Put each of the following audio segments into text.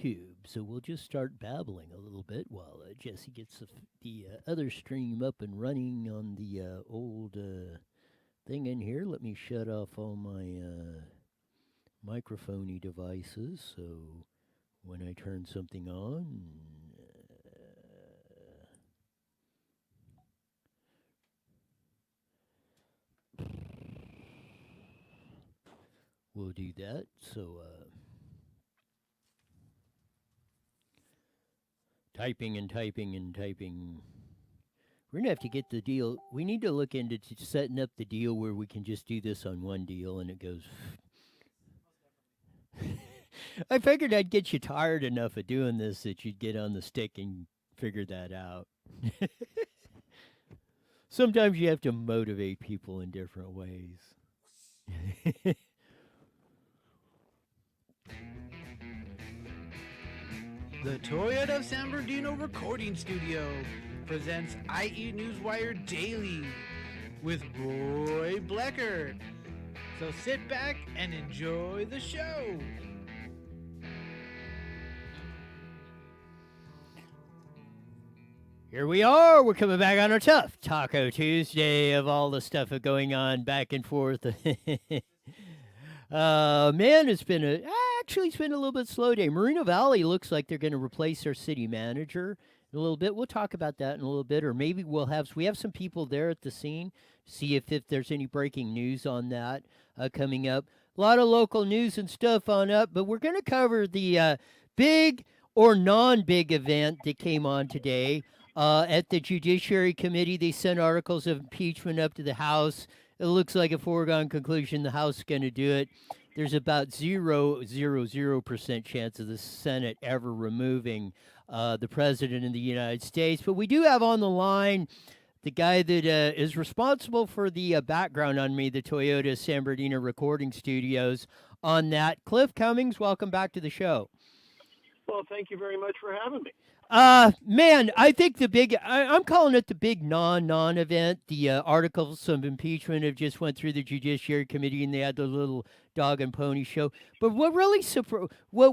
YouTube. So we'll just start babbling a little bit while Jesse gets the other stream up and running on the old thing in here. Let me shut off all my microphony devices so when I turn something on, we'll do that. So, typing and typing and typing. We're going to have to get the deal. We need to look into setting up the deal where we can just do this on one deal and it goes. I figured I'd get you tired enough of doing this that you'd get on the stick and figure that out. Sometimes you have to motivate people in different ways. The Toyota San Bernardino Recording Studio presents IE Newswire Daily with Roy Bleckert. So sit back and enjoy the show. Here we are. We're coming back on our tough Taco Tuesday of all the stuff going on back and forth. Man, it's been it's been a little bit slow day. Moreno Valley looks like they're going to replace their city manager in a little bit. We'll talk about that in a little bit, or maybe we have some people there at the scene. See if there's any breaking news on that coming up. A lot of local news and stuff on up, but we're going to cover the big or non-big event that came on today. At the Judiciary Committee, they sent articles of impeachment up to the House. It looks like a foregone conclusion the House is going to do it. There's about 0.000% chance of the Senate ever removing the President of the United States. But we do have on the line the guy that is responsible for the background on me, the Toyota San Bernardino Recording Studios, on that. Cliff Cummings, welcome back to the show. Well, thank you very much for having me. Man, I think I'm calling it the big non event. The articles of impeachment have just went through the Judiciary Committee and they had the little dog and pony show. But what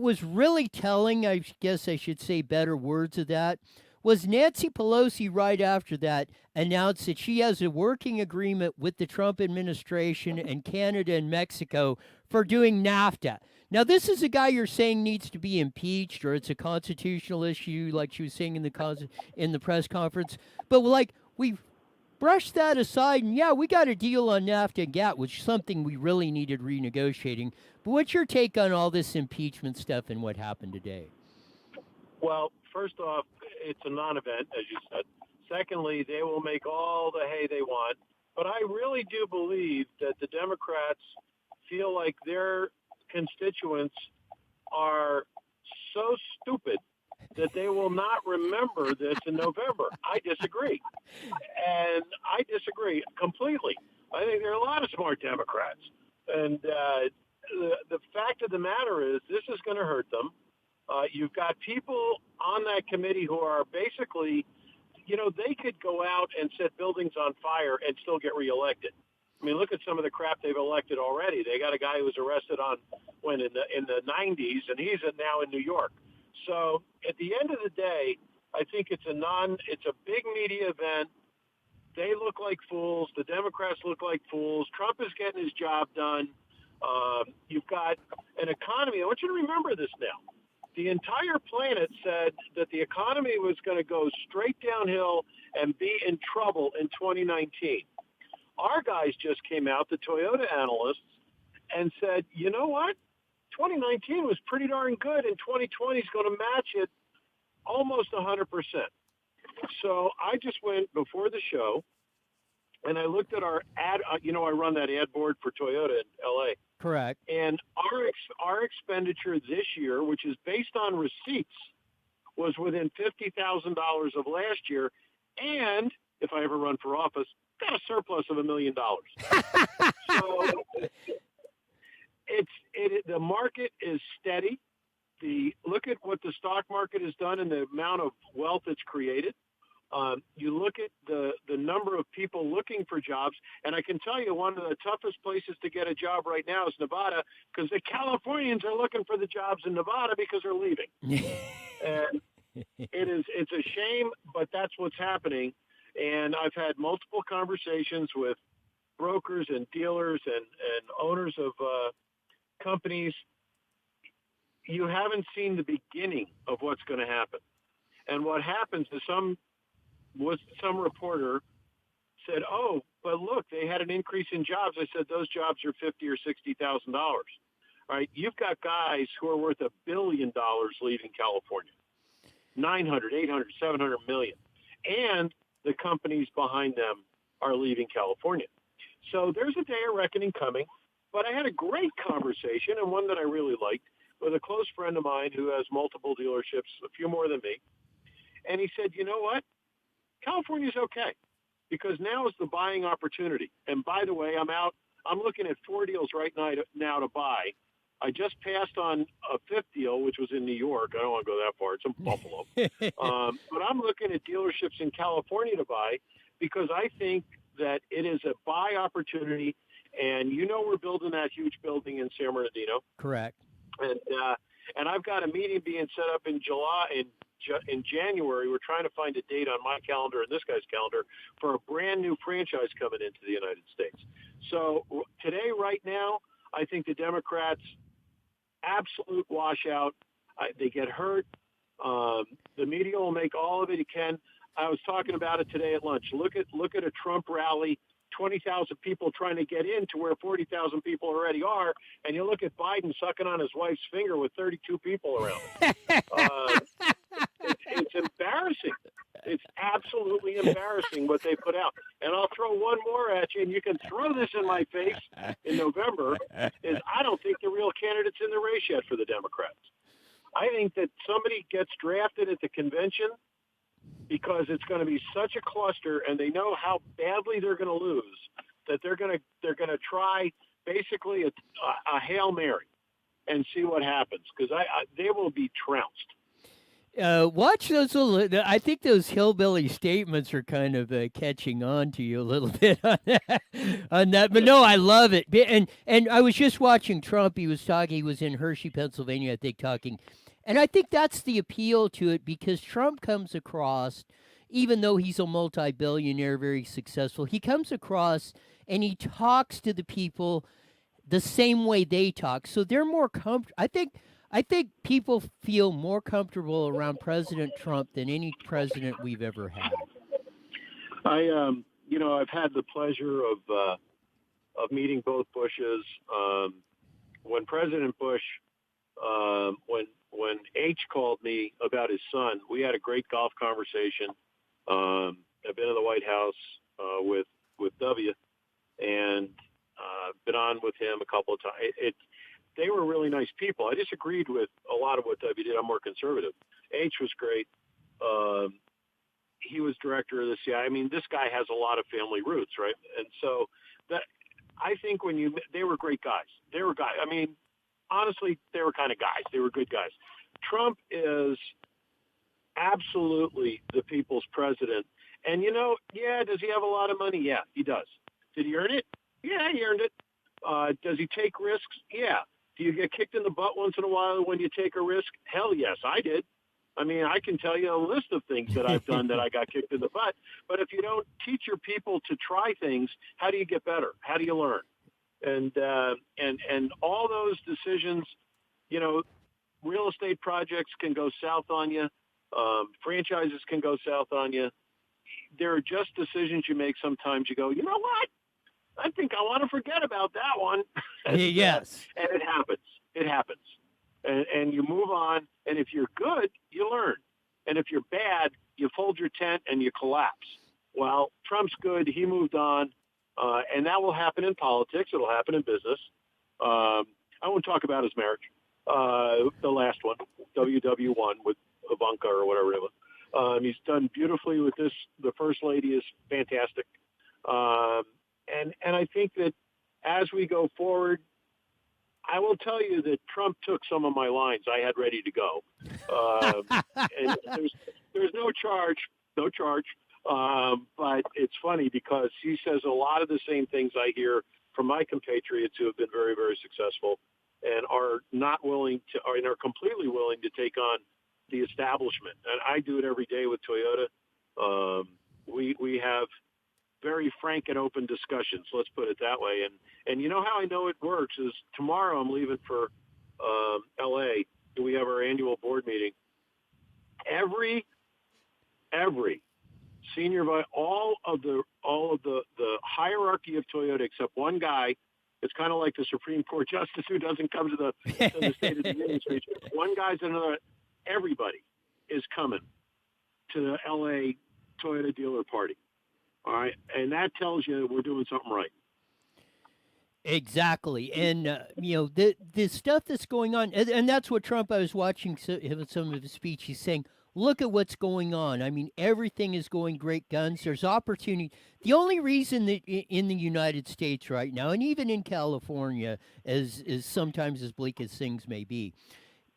was really telling, I guess I should say better words of that, was Nancy Pelosi right after that announced that she has a working agreement with the Trump administration and Canada and Mexico for doing NAFTA. Now, this is a guy you're saying needs to be impeached, or it's a constitutional issue, like she was saying in the press conference. But we brushed that aside, and yeah, we got a deal on NAFTA and GATT, which is something we really needed renegotiating. But what's your take on all this impeachment stuff and what happened today? Well, first off, it's a non-event, as you said. Secondly, they will make all the hay they want. But I really do believe that the Democrats feel like their constituents are so stupid that they will not remember this in November. I disagree. And I disagree completely. I think there are a lot of smart Democrats. And the fact of the matter is this is going to hurt them. You've got people on that committee who are basically, they could go out and set buildings on fire and still get reelected. I mean, look at some of the crap they've elected already. They got a guy who was arrested in the 90s, and he's now in New York. So at the end of the day, I think it's a big media event. They look like fools. The Democrats look like fools. Trump is getting his job done. You've got an economy. I want you to remember this now. The entire planet said that the economy was going to go straight downhill and be in trouble in 2019. Our guys just came out, the Toyota analysts, and said, you know what? 2019 was pretty darn good, and 2020 is going to match it almost 100%. So I just went before the show, and I looked at our ad. I run that ad board for Toyota in L.A. Correct. And our expenditure this year, which is based on receipts, was within $50,000 of last year, and if I ever run for office, got a surplus of $1 million. So the market is steady. Look at what the stock market has done and the amount of wealth it's created. You look at the number of people looking for jobs, and I can tell you one of the toughest places to get a job right now is Nevada, because the Californians are looking for the jobs in Nevada because they're leaving. And it's a shame, but that's what's happening. And I've had multiple conversations with brokers and dealers and owners of companies. You haven't seen the beginning of what's going to happen. And what happens is some reporter said, "Oh, but look, they had an increase in jobs." I said, "Those jobs are $50,000 or $60,000. All right, you've got guys who are worth $1 billion leaving California, 900, 800, 700 million, and the companies behind them are leaving California. So there's a day of reckoning coming." But I had a great conversation, and one that I really liked, with a close friend of mine who has multiple dealerships, a few more than me. And he said, "You know what? California's okay, because now is the buying opportunity. And by the way, I'm looking at 4 deals right now to buy. I just passed on a 5th deal, which was in New York. I don't want to go that far. It's in Buffalo. But I'm looking at dealerships in California to buy, because I think that it is a buy opportunity. And we're building that huge building in San Bernardino. Correct. And I've got a meeting being set up in January. We're trying to find a date on my calendar and this guy's calendar for a brand new franchise coming into the United States. So today, right now, I think the Democrats, absolute washout. They get hurt. The media will make all of it can. I was talking about it today at lunch. Look at a Trump rally. 20,000 people trying to get in to where 40,000 people already are, and you look at Biden sucking on his wife's finger with 32 people around him. It's embarrassing. It's absolutely embarrassing what they put out. And I'll throw one more at you, and you can throw this in my face in November, is I don't think the real candidate's in the race yet for the Democrats. I think that somebody gets drafted at the convention because it's going to be such a cluster, and they know how badly they're going to lose, that they're going to try basically a Hail Mary and see what happens, because they will be trounced. Watch those. I think those hillbilly statements are kind of catching on to you a little bit on that. But no, I love it. And I was just watching Trump. He was talking. He was in Hershey, Pennsylvania, I think, talking. And I think that's the appeal to it, because Trump comes across, even though he's a multi-billionaire, very successful, he comes across and he talks to the people the same way they talk. So they're more comfortable. I think people feel more comfortable around President Trump than any president we've ever had. I've had the pleasure of meeting both Bushes. When President Bush, when H called me about his son, we had a great golf conversation. I've been in the White House with W, and been on with him a couple of times. They were really nice people. I disagreed with a lot of what W did. I'm more conservative. H was great. He was director of the CIA. I mean, this guy has a lot of family roots, right? And so that, I think they were great guys. They were guys. I mean, honestly, they were kind of guys. They were good guys. Trump is absolutely the people's president. And, does he have a lot of money? Yeah, he does. Did he earn it? Yeah, he earned it. Does he take risks? Yeah. Do you get kicked in the butt once in a while when you take a risk? Hell yes, I did. I mean, I can tell you a list of things that I've done that I got kicked in the butt. But if you don't teach your people to try things, how do you get better? How do you learn? And all those decisions, real estate projects can go south on you. Franchises can go south on you. There are just decisions you make. Sometimes you go, you know what? I think I want to forget about that one. Yes. And it happens. It happens. And you move on. And if you're good, you learn. And if you're bad, you fold your tent and you collapse. Well, Trump's good. He moved on. And that will happen in politics. It'll happen in business. I won't talk about his marriage. The last one, WW1 with Ivanka or whatever it was. He's done beautifully with this. The first lady is fantastic. And I think that as we go forward, I will tell you that Trump took some of my lines I had ready to go. And there's no charge. no charge. But it's funny because he says a lot of the same things I hear from my compatriots who have been very, very successful and are not willing to, and are completely willing to take on the establishment. And I do it every day with Toyota. We have very frank and open discussions. Let's put it that way. And you know how I know it works is tomorrow I'm leaving for L.A. We have our annual board meeting. Every senior, all of the hierarchy of Toyota except one guy. It's kind of like the Supreme Court justice who doesn't come to the State of the Union speech. One guy's another. Everybody is coming to the L.A. Toyota dealer party. All right, and that tells you we're doing something right. Exactly, and the stuff that's going on, and that's what Trump. I was watching some of his speech. He's saying, "Look at what's going on. I mean, everything is going great guns. There's opportunity. The only reason that in the United States right now, and even in California, as sometimes as bleak as things may be."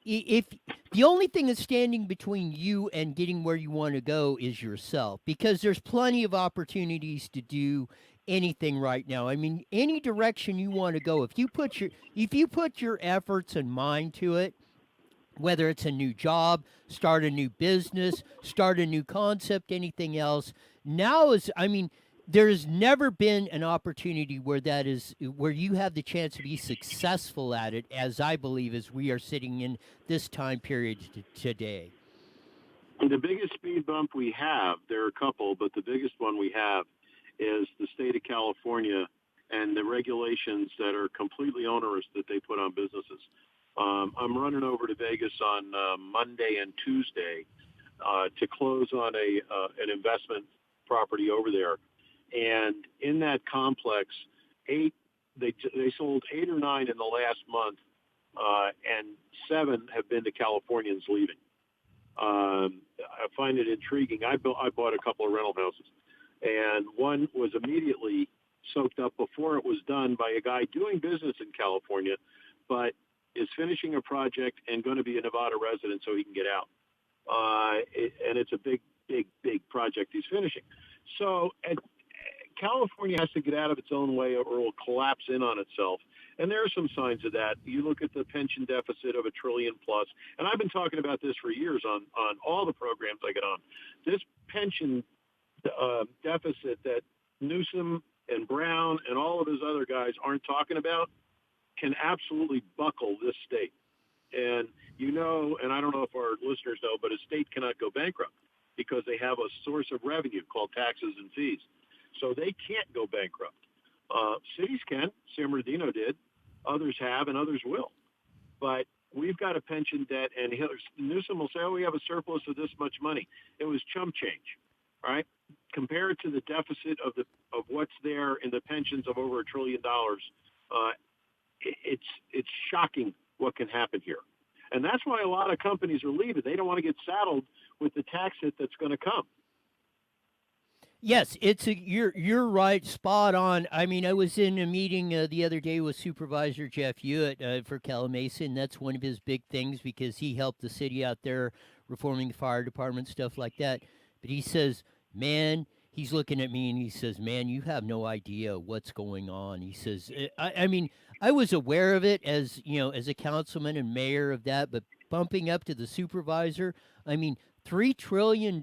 If the only thing that's standing between you and getting where you want to go is yourself, because there's plenty of opportunities to do anything right now. I mean, any direction you want to go, if you put your efforts and mind to it, whether it's a new job, start a new business, start a new concept, anything else, there's never been an opportunity where where you have the chance to be successful at it, as I believe as we are sitting in this time period today. The biggest speed bump we have, there are a couple, but the biggest one we have is the state of California and the regulations that are completely onerous that they put on businesses. I'm running over to Vegas on Monday and Tuesday to close on an investment property over there. And in that complex, they sold 8 or 9 in the last month, and 7 have been to Californians leaving. I find it intriguing. I bought a couple of rental houses, and one was immediately soaked up before it was done by a guy doing business in California, but is finishing a project and going to be a Nevada resident so he can get out. And it's a big project he's finishing. So California has to get out of its own way or it will collapse in on itself. And there are some signs of that. You look at the pension deficit of $1 trillion plus, and I've been talking about this for years on all the programs I get on. This pension deficit that Newsom and Brown and all of his other guys aren't talking about can absolutely buckle this state. And and I don't know if our listeners know, but a state cannot go bankrupt because they have a source of revenue called taxes and fees. So they can't go bankrupt. Cities can. San Bernardino did. Others have, and others will. But we've got a pension debt, and Newsom will say, "Oh, we have a surplus of this much money." It was chump change, all right? Compared to the deficit of what's there in the pensions of over $1 trillion, it's shocking what can happen here. And that's why a lot of companies are leaving. They don't want to get saddled with the tax hit that's going to come. Yes, you're right, spot on. I mean, I was in a meeting the other day with Supervisor Jeff Hewitt for Calamasa, and that's one of his big things because he helped the city out there reforming the fire department, stuff like that. But he says, man, he's looking at me and he says, man, you have no idea what's going on. He says, I mean, I was aware of it as a councilman and mayor of that, but bumping up to the supervisor, I mean, $3 trillion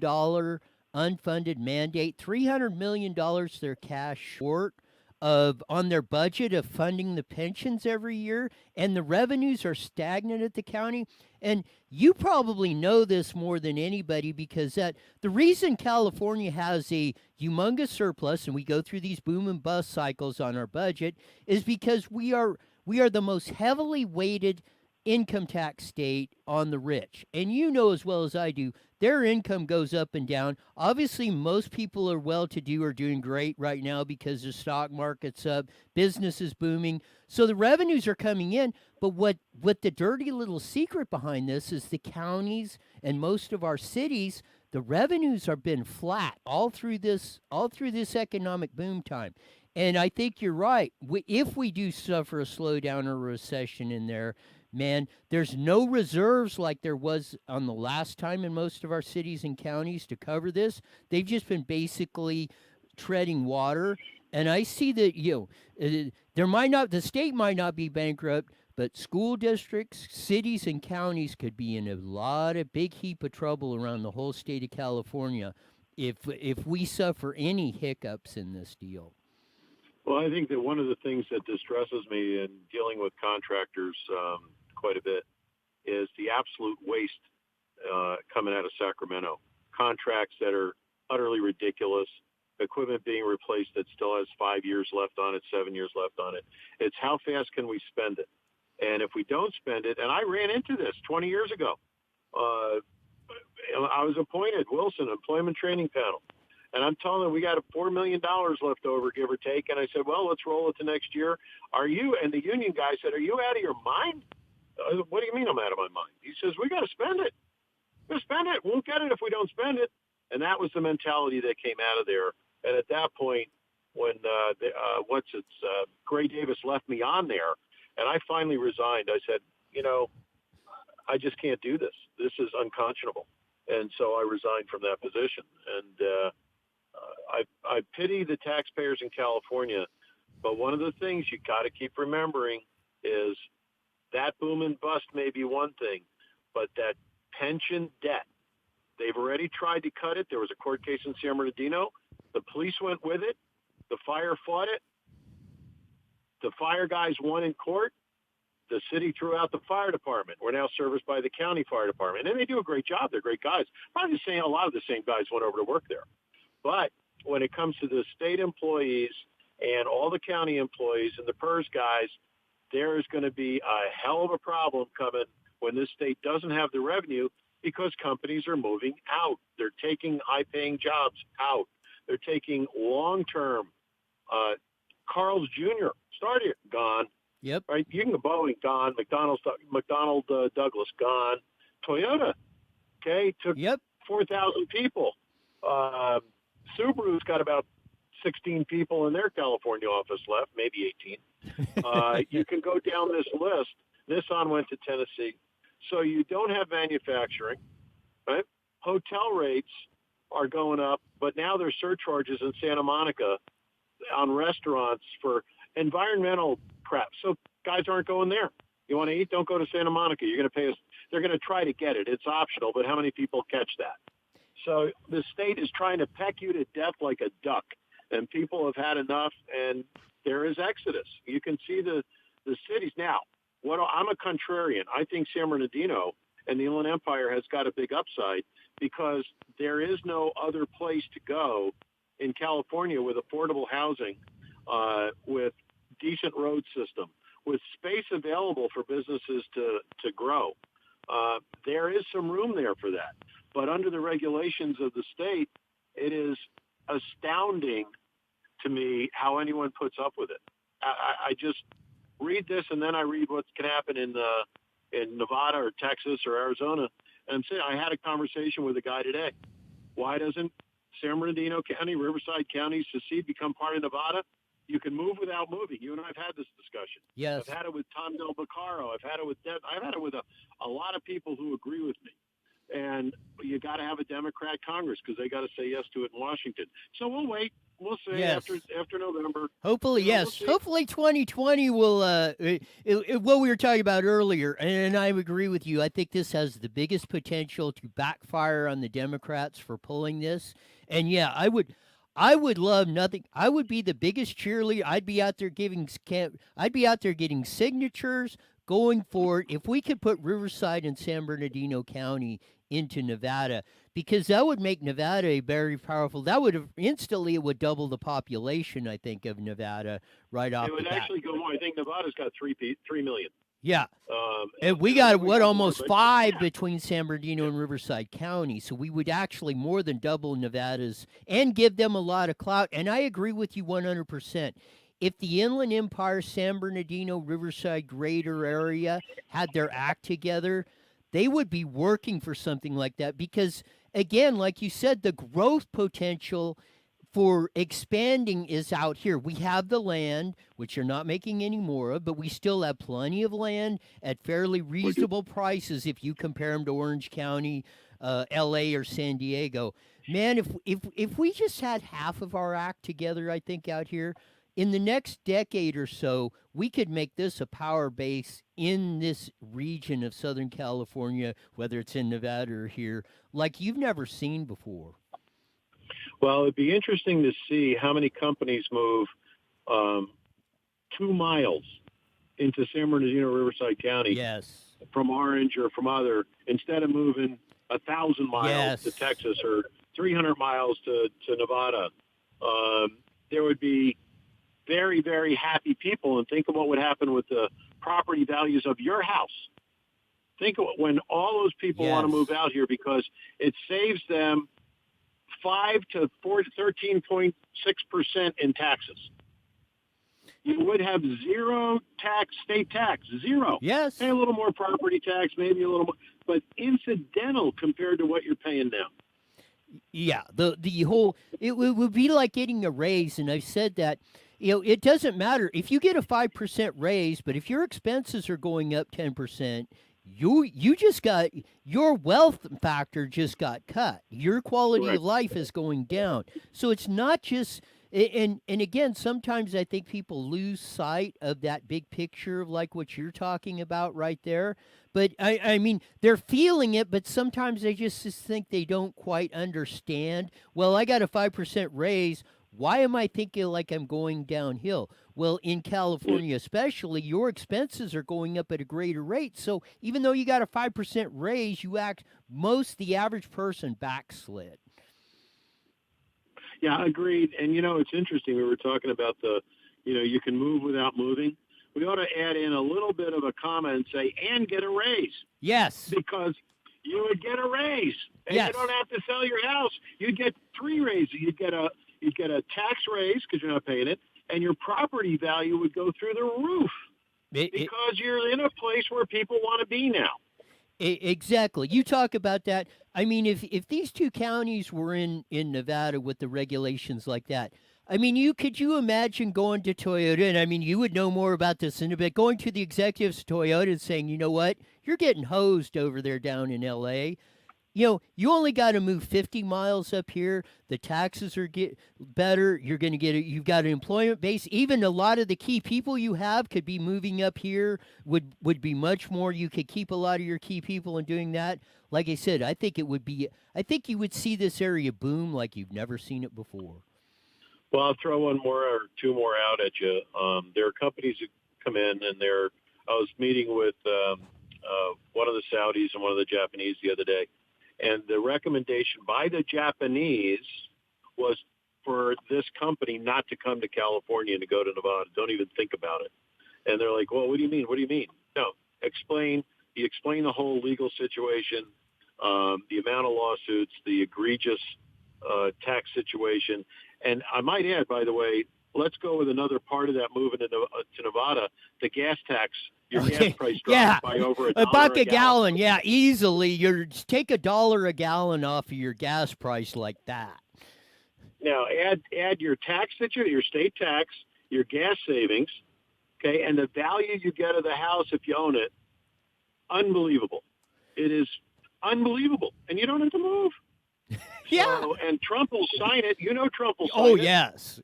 unfunded mandate, $300 million they're cash short of on their budget of funding the pensions every year, and the revenues are stagnant at the county. And you probably know this more than anybody because the reason California has a humongous surplus, and we go through these boom and bust cycles on our budget, is because we are the most heavily weighted income tax state on the rich. And you know as well as I do, their income goes up and down. Obviously, most people are well-to-do are doing great right now because the stock market's up, business is booming, so the revenues are coming in. But what the dirty little secret behind this is the counties and most of our cities, the revenues have been flat all through this economic boom time. And I think you're right. If we do suffer a slowdown or recession in there, Man, there's no reserves like there was on the last time in most of our cities and counties to cover this. They've just been basically treading water. And I see that, there might not, the state might not be bankrupt, but school districts, cities, and counties could be in a lot of big heap of trouble around the whole state of California if we suffer any hiccups in this deal. Well, I think that one of the things that distresses me in dealing with contractors quite a bit is the absolute waste coming out of Sacramento. Contracts that are utterly ridiculous, equipment being replaced that still has 5 years left on it, 7 years left on it. It's how fast can we spend it? And if we don't spend it, and I ran into this 20 years ago. I was appointed, Wilson, Employment Training Panel. And I'm telling them we got $4 million left over, give or take. And I said, well, let's roll it to next year. Are you? And the union guy said, are you out of your mind? What do you mean I'm out of my mind? He says, we got to spend it. We'll spend it. We'll get it if we don't spend it. And that was the mentality that came out of there. And at that point, when Gray Davis left me on there, and I finally resigned, I said, I just can't do this. This is unconscionable. And so I resigned from that position. And I pity the taxpayers in California, but one of the things you got to keep remembering is that boom and bust may be one thing, but that pension debt, they've already tried to cut it. There was a court case in San Bernardino. The police went with it. The fire fought it. The fire guys won in court. The city threw out the fire department. We're now serviced by the county fire department, and they do a great job. They're great guys. Probably a lot of the same guys went over to work there. But when it comes to the state employees and all the county employees and the PERS guys, there is going to be a hell of a problem coming when this state doesn't have the revenue because companies are moving out. They're taking high-paying jobs out. They're taking long-term. Carl's Jr. started gone. Yep. Right. You can go Boeing gone. McDonald Douglas gone. Toyota. Okay. Took 4,000 people. Subaru's got about 16 people in their California office left, maybe 18. You can go down this list. Nissan went to Tennessee. So you don't have manufacturing, right? Hotel rates are going up, but now there's surcharges in Santa Monica on restaurants for environmental crap. So guys aren't going there. You want to eat? Don't go to Santa Monica. You're going to pay us. They're going to try to get it. It's optional, but how many people catch that? So the state is trying to peck you to death like a duck, and people have had enough, and there is exodus. You can see the cities. Now, I'm a contrarian. I think San Bernardino and the Inland Empire has got a big upside because there is no other place to go in California with affordable housing, with decent road system, with space available for businesses to grow. There is some room there for that. But under the regulations of the state, it is astounding to me how anyone puts up with it. I just read this, and then I read what can happen in Nevada or Texas or Arizona. And I'm saying, I had a conversation with a guy today. Why doesn't San Bernardino County, Riverside County, secede, become part of Nevada? You can move without moving. You and I have had this discussion. Yes. I've had it with Tom Del Beccaro. I've had it with Deb. I've had it with a lot of people who agree with me. And you got to have a Democrat Congress because they got to say yes to it in Washington. So we'll wait. We'll see after November. Hopefully, yes. We'll Hopefully 2020 will, what we were talking about earlier, and I agree with you. I think this has the biggest potential to backfire on the Democrats for pulling this. And yeah, I would love nothing. I would be the biggest cheerleader. I'd be out there getting signatures, going forward. If we could put Riverside and San Bernardino County into Nevada, because that would make Nevada a very powerful. That would have instantly, it would double the population, I think, of Nevada right off the bat. It would actually go more. I think Nevada's got 3 million. Yeah. And we got almost more, 5 between San Bernardino and Riverside County. So we would actually more than double Nevada's and give them a lot of clout. And I agree with you 100%. If the Inland Empire, San Bernardino, Riverside greater area had their act together, they would be working for something like that because, again, like you said, the growth potential for expanding is out here. We have the land, which you're not making any more of, but we still have plenty of land at fairly reasonable prices if you compare them to Orange County, L.A. or San Diego. Man, if we just had half of our act together, I think out here, in the next decade or so, we could make this a power base in this region of Southern California, whether it's in Nevada or here, like you've never seen before. Well, it'd be interesting to see how many companies move 2 miles into San Bernardino, Riverside County Yes. from Orange or from other, instead of moving 1,000 miles Yes. to Texas or 300 miles to Nevada. There would be very, very happy people, and think of what would happen with the property values of your house. Think of when all those people want to move out here, because it saves them 5 to 13.6% in taxes. You would have zero state tax, zero. Yes. Pay a little more property tax, maybe a little more, but incidental compared to what you're paying now. Yeah, the whole it would be like getting a raise, and I've said that. It doesn't matter if you get a 5% raise, but if your expenses are going up 10%, you just got your wealth factor just got cut. Your quality Correct. of life is going down. So it's not just and again, sometimes I think people lose sight of that big picture of like what you're talking about right there. But I mean, they're feeling it, but sometimes they just think they don't quite understand. Well, I got a 5% raise. Why am I thinking like I'm going downhill? Well, in California especially, your expenses are going up at a greater rate. So even though you got a 5% raise, the average person backslid. Yeah, agreed. And, it's interesting. We were talking about you can move without moving. We ought to add in a little bit of a comment and say, and get a raise. Yes. Because you would get a raise. And Yes. you don't have to sell your house. You'd get 3 raises. You'd get a tax raise because you're not paying it, and your property value would go through the roof because you're in a place where people want to be now. Exactly. You talk about that. I mean, if these two counties were in Nevada with the regulations like that, I mean, could you imagine going to Toyota, and I mean, you would know more about this in a bit, going to the executives of Toyota and saying, you know what, you're getting hosed over there down in L.A., you only got to move 50 miles up here. The taxes are better. You're going to you've got an employment base. Even a lot of the key people you have could be moving up here, would be much more. You could keep a lot of your key people in doing that. Like I said, I think you would see this area boom like you've never seen it before. Well, I'll throw one more or two more out at you. There are companies who come in, and I was meeting with one of the Saudis and one of the Japanese the other day. And the recommendation by the Japanese was for this company not to come to California and to go to Nevada. Don't even think about it. And they're like, well, what do you mean? What do you mean? No, explain the whole legal situation, the amount of lawsuits, the egregious tax situation. And I might add, by the way, let's go with another part of that moving to Nevada, the gas tax. Your gas price drops by over $1 a gallon. Yeah, easily. Take $1 a gallon off of your gas price like that. Now add your tax your state tax, your gas savings, okay, and the value you get of the house if you own it. Unbelievable. It is unbelievable, and you don't have to move. Yeah. So, and Trump will sign it. Trump will sign it. Oh yes.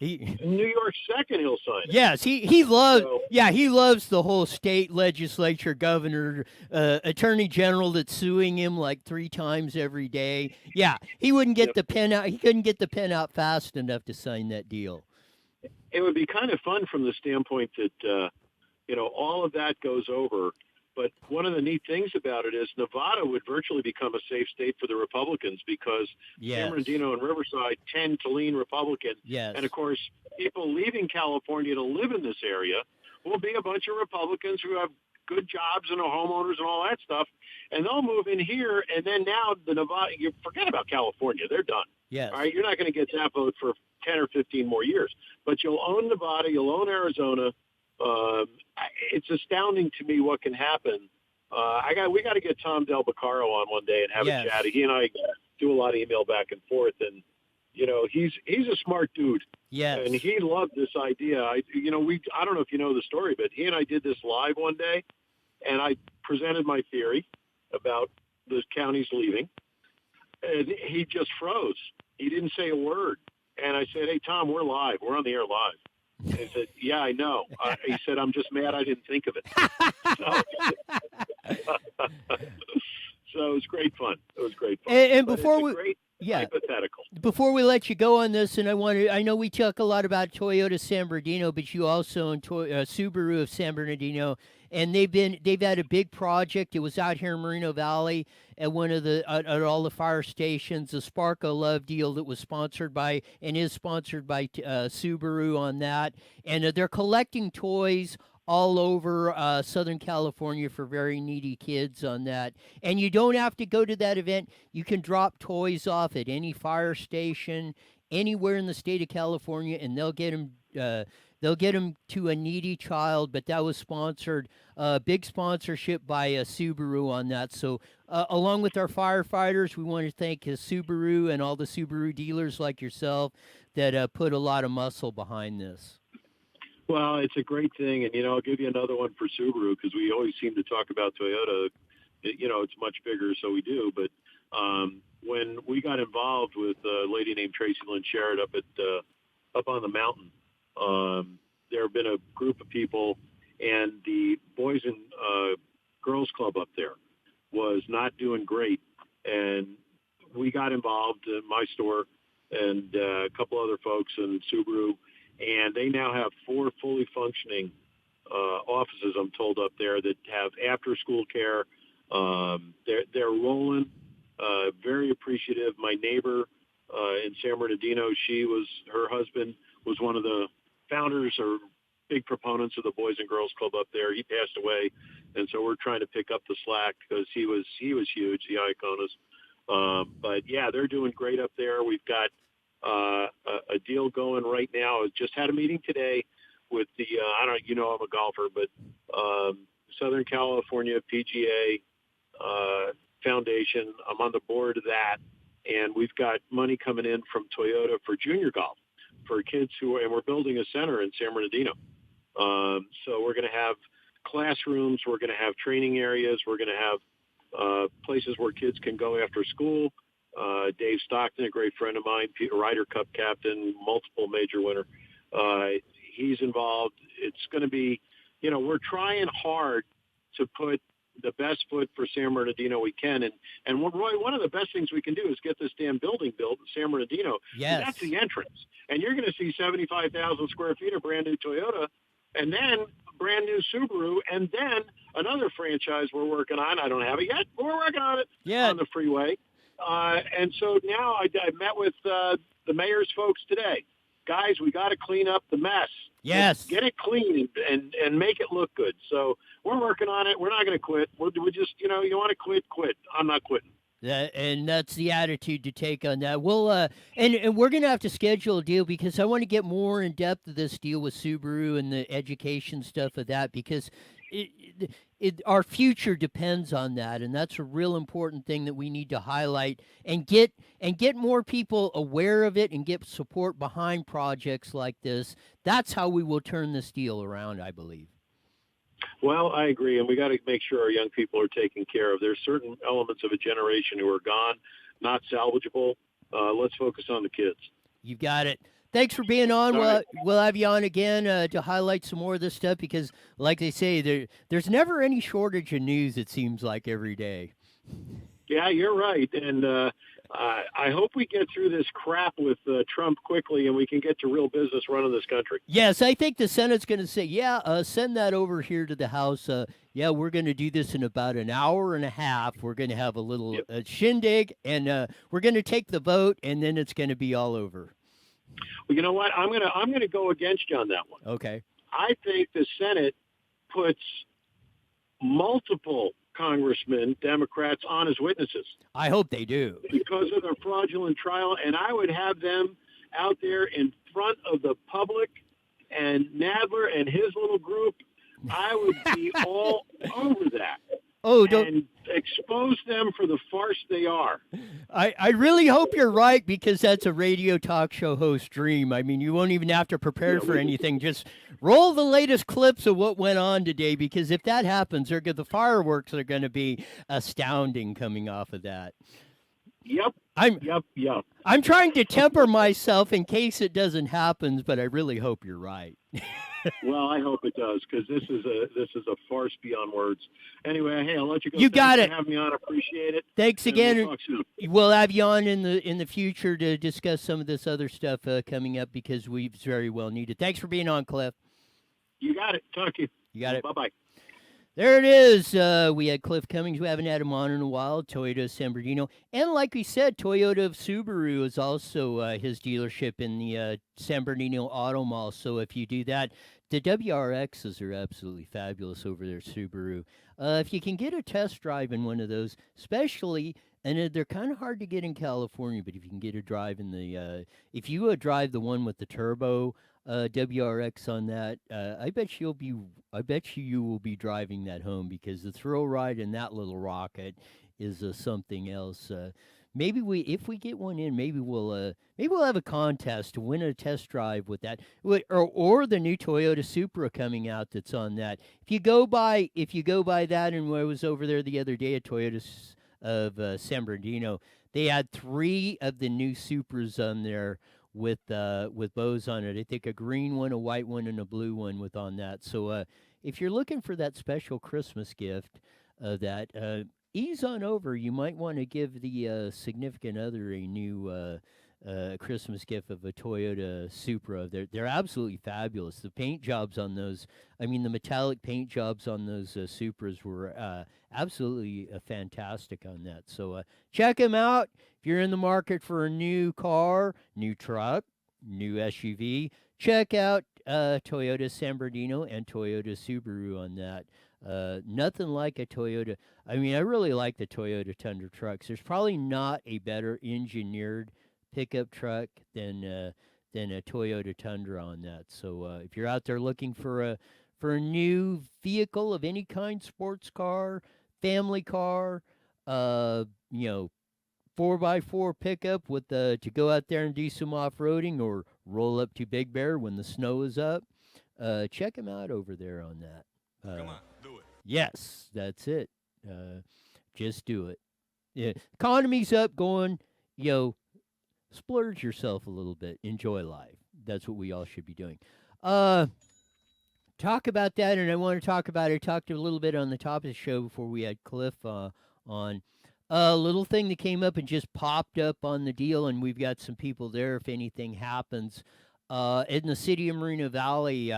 New York's second, he'll sign it. Yes, he loves the whole state legislature, governor, attorney general that's suing him like 3 times every day. Yeah, he wouldn't get the pen out. He couldn't get the pen out fast enough to sign that deal. It would be kind of fun from the standpoint that all of that goes over. But one of the neat things about it is Nevada would virtually become a safe state for the Republicans because San Bernardino and Riverside tend to lean Republican. Yes. And, of course, people leaving California to live in this area will be a bunch of Republicans who have good jobs and are homeowners and all that stuff. And they'll move in here. And then now you forget about California. They're done. Yes. All right. You're not going to get that vote for 10 or 15 more years. But you'll own Nevada. You'll own Arizona. It's astounding to me what can happen. We got to get Tom Del Beccaro on one day and have a chat. He and I do a lot of email back and forth, and he's a smart dude. Yes. And he loved this idea. I don't know if you know the story, but he and I did this live one day, and I presented my theory about the counties leaving, and he just froze. He didn't say a word. And I said, "Hey, Tom, we're live. We're on the air live." And he said, "Yeah, I know." He said, "I'm just mad I didn't think of it." So it was great fun. It was great fun. And But before it's a we, great yeah, hypothetical. before we let you go on this, and I know we talk a lot about Toyota San Bernardino, but you also own Subaru of San Bernardino, and they've had a big project. It was out here in Moreno Valley at one of at all the fire stations, the Spark of Love deal that was sponsored by and is sponsored by Subaru on that, and they're collecting toys all over Southern California for very needy kids on that. And you don't have to go to that event. You can drop toys off at any fire station, anywhere in the state of California, and they'll get them. They'll get them to a needy child. But that was sponsored, big sponsorship by Subaru on that. So along with our firefighters, we want to thank Subaru and all the Subaru dealers like yourself that put a lot of muscle behind this. Well, it's a great thing, and I'll give you another one for Subaru because we always seem to talk about Toyota. It's much bigger, so we do. But when we got involved with a lady named Tracy Lynn Sherritt up on the mountain, there have been a group of people, and the Boys and Girls Club up there was not doing great, and we got involved in my store and a couple other folks in Subaru. And they now have 4 fully functioning offices, I'm told, up there that have after-school care. They're rolling, very appreciative. My neighbor in San Bernardino, her husband was one of the founders or big proponents of the Boys and Girls Club up there. He passed away, and so we're trying to pick up the slack because he was huge, the Iaconas. But yeah, they're doing great up there. We've got a deal going right now. I just had a meeting today with the I'm a golfer, but Southern California PGA Foundation. I'm on the board of that, and we've got money coming in from Toyota for junior golf for kids and we're building a center in San Bernardino. So we're going to have classrooms, we're going to have training areas, we're going to have places where kids can go after school. Dave Stockton, a great friend of mine, Ryder Cup captain, multiple major winner. He's involved. It's going to be, we're trying hard to put the best foot for San Bernardino we can. And Roy, one of the best things we can do is get this damn building built in San Bernardino. Yes. That's the entrance. And you're going to see 75,000 square feet of brand new Toyota, and then brand new Subaru, and then another franchise we're working on. I don't have it yet, but we're working on it on the freeway. And so now I met with the mayor's folks today. Guys, we got to clean up the mess. Yes. Get it clean and make it look good. So we're working on it. We're not going to quit. We just, you want to quit. I'm not quitting. And that's the attitude to take on that. We'll and we're gonna have to schedule a deal because I want to get more in depth of this deal with Subaru and the education stuff of that because our future depends on that, and that's a real important thing that we need to highlight and get more people aware of it and get support behind projects like this. That's how we will turn this deal around, I believe. Well, I agree, and we got to make sure our young people are taken care of. There's certain elements of a generation who are gone, not salvageable. Let's focus on the kids. You got it. Thanks for being on. We'll have you on again to highlight some more of this stuff because, like they say, there's never any shortage of news, it seems like, every day. Yeah, you're right. And I hope we get through this crap with Trump quickly and we can get to real business running this country. Yes, I think the Senate's going to say, send that over here to the House. We're going to do this in about an hour and a half. We're going to have a little shindig, and we're going to take the vote, and then it's going to be all over. Well, you know what? I'm gonna go against you on that one. Okay. I think the Senate puts multiple congressmen, Democrats, on as witnesses. I hope they do. Because of their fraudulent trial, and I would have them out there in front of the public, and Nadler and his little group, I would be all over that. Oh, don't. and expose them for the farce they are. I really hope you're right, because that's a radio talk show host dream. I mean, you won't even have to prepare for anything. Just roll the latest clips of what went on today, because if that happens, the fireworks are going to be astounding coming off of that. Yep. I'm Yep. I'm trying to temper myself in case it doesn't happen, but I really hope you're right. Well, I hope it does, because this is a farce beyond words. Anyway, hey, I'll let you go. You got Thanks it. for having me on. Appreciate it. Thanks And again. We'll talk soon. We'll have you on in the future to discuss some of this other stuff coming up, because we very well need it. Thanks for being on, Cliff. You got it. Talk to you. You got it. Bye-bye. There it is. We had Cliff Cummings. We haven't had him on in a while. Toyota San Bernardino. And like we said, Toyota of Subaru is also his dealership in the San Bernardino Auto Mall. So if you do that, the WRXs are absolutely fabulous over there, Subaru. If you can get a test drive in one of those, especially, and they're kind of hard to get in California, but if you can get a drive in the, if you drive the one with the turbo WRX on that, I bet you will be driving that home, because the thrill ride in that little rocket is something else. Maybe if we get one in, maybe we'll have a contest to win a test drive with that, or the new Toyota Supra coming out that's on that. If you go by that, and I was over there the other day at Toyota of San Bernardino, they had 3 of the new Supras on there with bows on it. I think a green one, a white one, and a blue one with on that. So if you're looking for that special Christmas gift, ease on over. You might want to give the significant other a new Christmas gift of a Toyota Supra. They're absolutely fabulous. The paint jobs on those, the metallic paint jobs on those Supras were absolutely fantastic on that. So check them out. If you're in the market for a new car, new truck, new SUV, check out Toyota San Bernardino and Toyota Subaru on that. Nothing like a Toyota. I really like the Toyota Tundra trucks. There's probably not a better engineered pickup truck than a Toyota Tundra on that. So if you're out there looking for a new vehicle of any kind, sports car, family car, 4x4 pickup with to go out there and do some off-roading, or roll up to Big Bear when the snow is up, check them out over there on that. Come on, do it. Yes, that's it. Just do it. Yeah, economy's up, going, splurge yourself a little bit. Enjoy life. That's what we all should be doing. Talk about that, and I want to talk about it. I talked a little bit on the top of the show before we had Cliff on. A little thing that came up and just popped up on the deal, and we've got some people there if anything happens. In the city of Moreno Valley,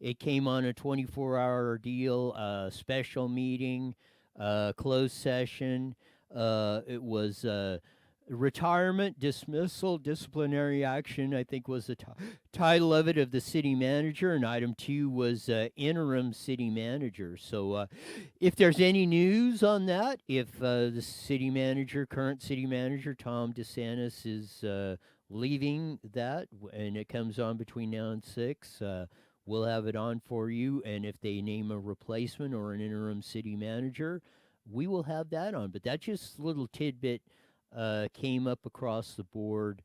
it came on a 24-hour deal, special meeting, closed session. It was retirement, dismissal, disciplinary action, I think was the title of it, of the city manager, and item 2 was interim city manager. So if there's any news on that, if the current city manager, Tom DeSantis, is leaving that, and it comes on between now and 6, we'll have it on for you. And if they name a replacement or an interim city manager, we will have that on. But that's just a little tidbit came up across the board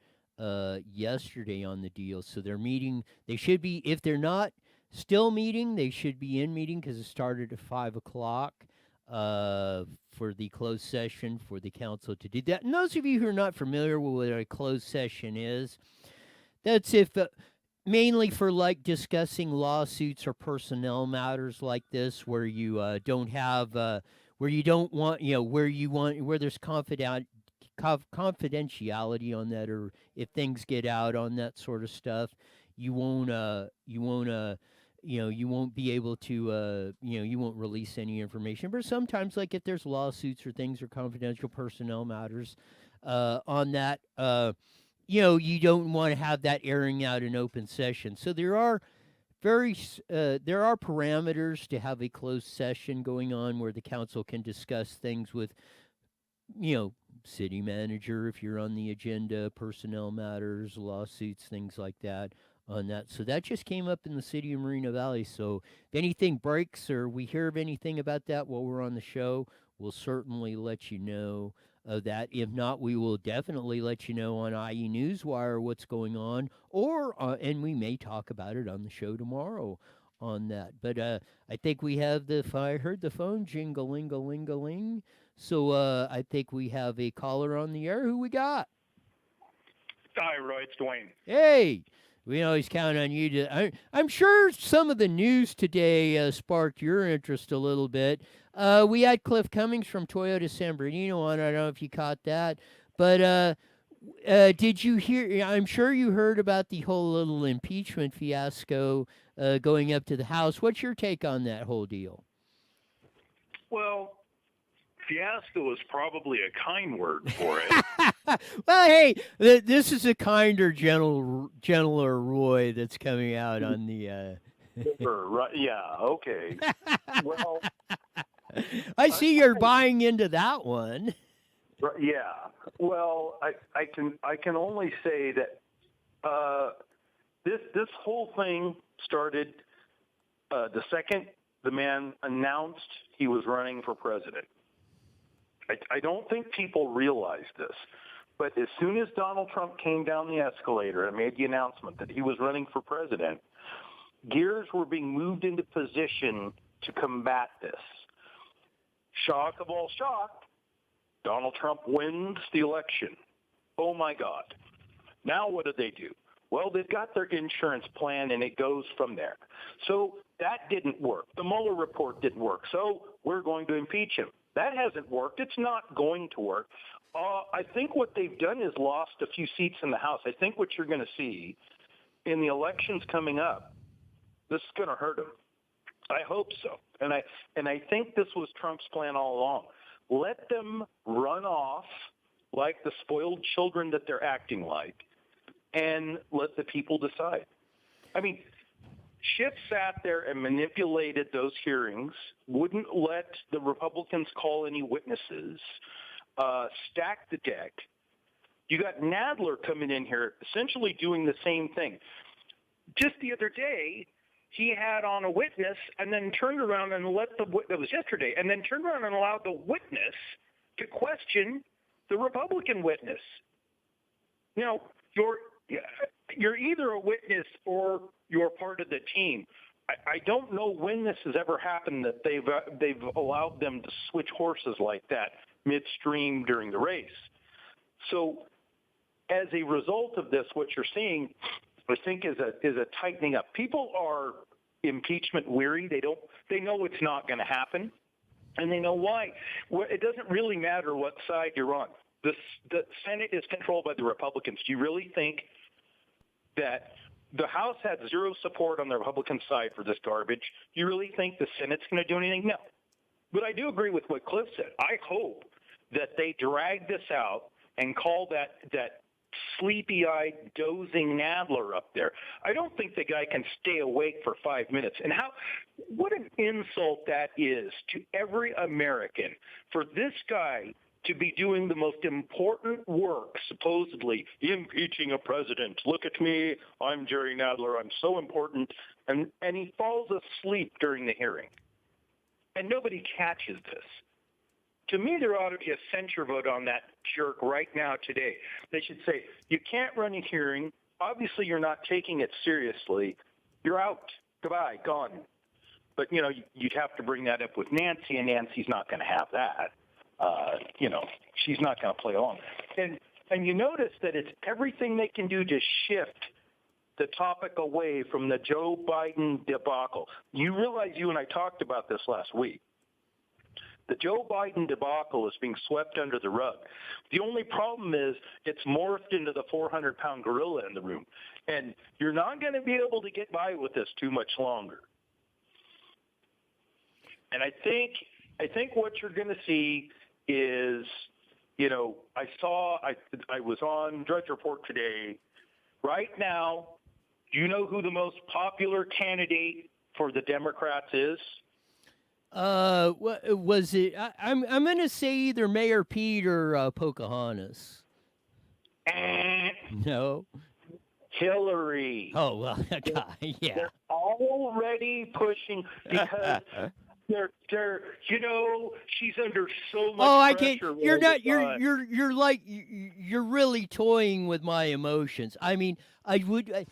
yesterday on the deal. So they're meeting. They should be, if they're not still meeting, they should be in meeting, because it started at 5 o'clock for the closed session for the council to do that. And those of you who are not familiar with what a closed session is, that's if mainly for like discussing lawsuits or personnel matters like this, where you don't have where you don't want, where there's confidentiality on that, or if things get out on that sort of stuff, you won't be able to, you won't release any information. But sometimes, like if there's lawsuits or things or confidential personnel matters on that, you don't want to have that airing out in open session. So there are parameters to have a closed session going on, where the council can discuss things with, city manager, if you're on the agenda, personnel matters, lawsuits, things like that. on that. So that just came up in the city of Moreno Valley. So if anything breaks or we hear of anything about that while we're on the show, we'll certainly let you know of that. If not, we will definitely let you know on IE Newswire what's going on, or and we may talk about it on the show tomorrow on that. But I think we have I heard the phone jingle-ling-a-ling-a-ling. So I think we have a caller on the air. Who we got? Hi, Roy. It's Dwayne. Hey, we always count on you to. I'm sure some of the news today sparked your interest a little bit. We had Cliff Cummings from Toyota San Bernardino on. I don't know if you caught that, but did you hear? I'm sure you heard about the whole little impeachment fiasco going up to the House. What's your take on that whole deal? Well, fiasco is probably a kind word for it. Well, hey, this is a kinder, gentler Roy that's coming out on the. Right? Yeah. Okay. Well, I see you're buying into that one. yeah. Well, I can only say that this whole thing started the second the man announced he was running for president. I don't think people realize this, but as soon as Donald Trump came down the escalator and made the announcement that he was running for president, gears were being moved into position to combat this. Shock of all shock, Donald Trump wins the election. Oh, my God. Now what do? Well, they've got their insurance plan, and it goes from there. So that didn't work. The Mueller report didn't work. So we're going to impeach him. That hasn't worked. It's not going to work. I think what they've done is lost a few seats in the House. I think what you're going to see in the elections coming up, this is going to hurt him. I hope so. And I think this was Trump's plan all along. Let them run off like the spoiled children that they're acting like, and let the people decide. I mean, Schiff sat there and manipulated those hearings, wouldn't let the Republicans call any witnesses, stacked the deck. You got Nadler coming in here essentially doing the same thing. Just the other day, he had on a witness and then turned around and let that was yesterday, and then turned around and allowed the witness to question the Republican witness. You know, you're either a witness or you're part of the team. I don't know when this has ever happened that they've allowed them to switch horses like that midstream during the race. So as a result of this, what you're seeing, I think, is a tightening up. People are impeachment weary. They know it's not going to happen, and they know why. It doesn't really matter what side you're on. The Senate is controlled by the Republicans. Do you really think that the House had zero support on the Republican side for this garbage? Do you really think the Senate's going to do anything? No. But I do agree with what Cliff said. I hope that they drag this out and call that sleepy-eyed, dozing Nadler up there. I don't think the guy can stay awake for 5 minutes. And what an insult that is to every American for this guy to be doing the most important work, supposedly impeaching a president. Look at me, I'm Jerry Nadler, I'm so important. And he falls asleep during the hearing. And nobody catches this. To me, there ought to be a censure vote on that jerk right now today. They should say, you can't run a hearing. Obviously, you're not taking it seriously. You're out. Goodbye. Gone. But, you'd have to bring that up with Nancy, and Nancy's not going to have that. She's not going to play along. And you notice that it's everything they can do to shift the topic away from the Joe Biden debacle. You realize you and I talked about this last week. The Joe Biden debacle is being swept under the rug. The only problem is it's morphed into the 400-pound gorilla in the room. And you're not going to be able to get by with this too much longer. And I think what you're going to see is, I was on Drudge Report today. Right now, do you know who the most popular candidate for the Democrats is? What was it? I'm going to say either Mayor Pete or Pocahontas. No. Hillary. Oh well, yeah. They're already pushing because she's under so much Oh, I can't. pressure. You're all the not. You're time. you're you're like you're really toying with my emotions. I mean, I would.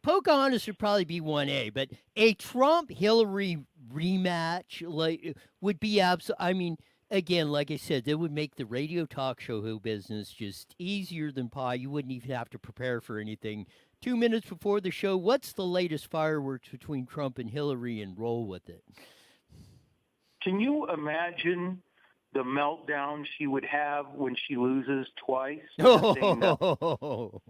Pocahontas would probably be 1A, but a Trump Hillary rematch would be absolute. I mean, again, like I said, that would make the radio talk show business just easier than pie. You wouldn't even have to prepare for anything. 2 minutes before the show, what's the latest fireworks between Trump and Hillary, and roll with it. Can you imagine the meltdown she would have when she loses twice? Just saying no. Oh,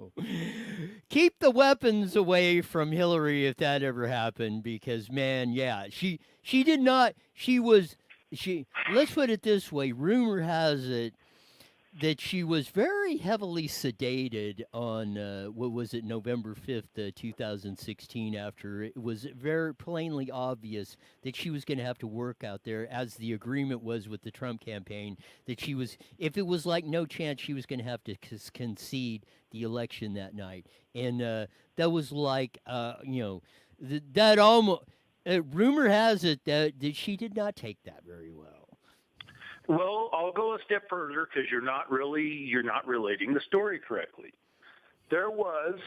keep the weapons away from Hillary if that ever happened, because man, yeah, she did not. She. Let's put it this way. Rumor has it that she was very heavily sedated on what was it, November 5th, 2016, after it was very plainly obvious that she was going to have to work out there, as the agreement was with the Trump campaign, that she was, if it was like no chance, she was going to have to concede the election that night. And that was like, that almost, rumor has it that she did not take that very well. Well, I'll go a step further because you're not relating the story correctly. There was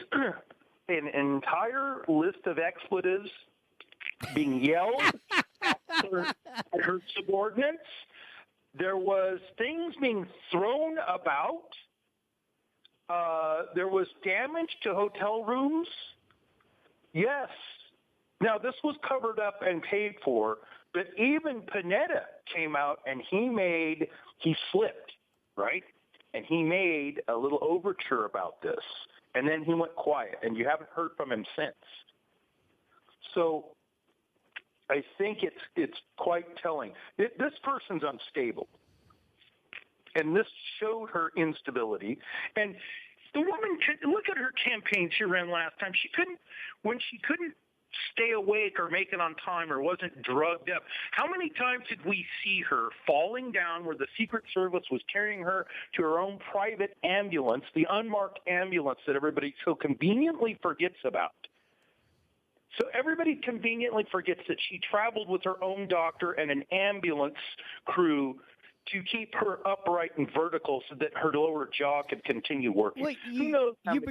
an entire list of expletives being yelled at her subordinates. There was things being thrown about. There was damage to hotel rooms. Yes. Now, this was covered up and paid for, but even Panetta came out and he slipped, right? And he made a little overture about this. And then he went quiet, and you haven't heard from him since. So I think it's quite telling. This person's unstable. And this showed her instability. And the woman, look at her campaign she ran last time. When she couldn't stay awake or make it on time or wasn't drugged up. How many times did we see her falling down where the Secret Service was carrying her to her own private ambulance, the unmarked ambulance that everybody so conveniently forgets about? So everybody conveniently forgets that she traveled with her own doctor and an ambulance crew to keep her upright and vertical so that her lower jaw could continue working. Well,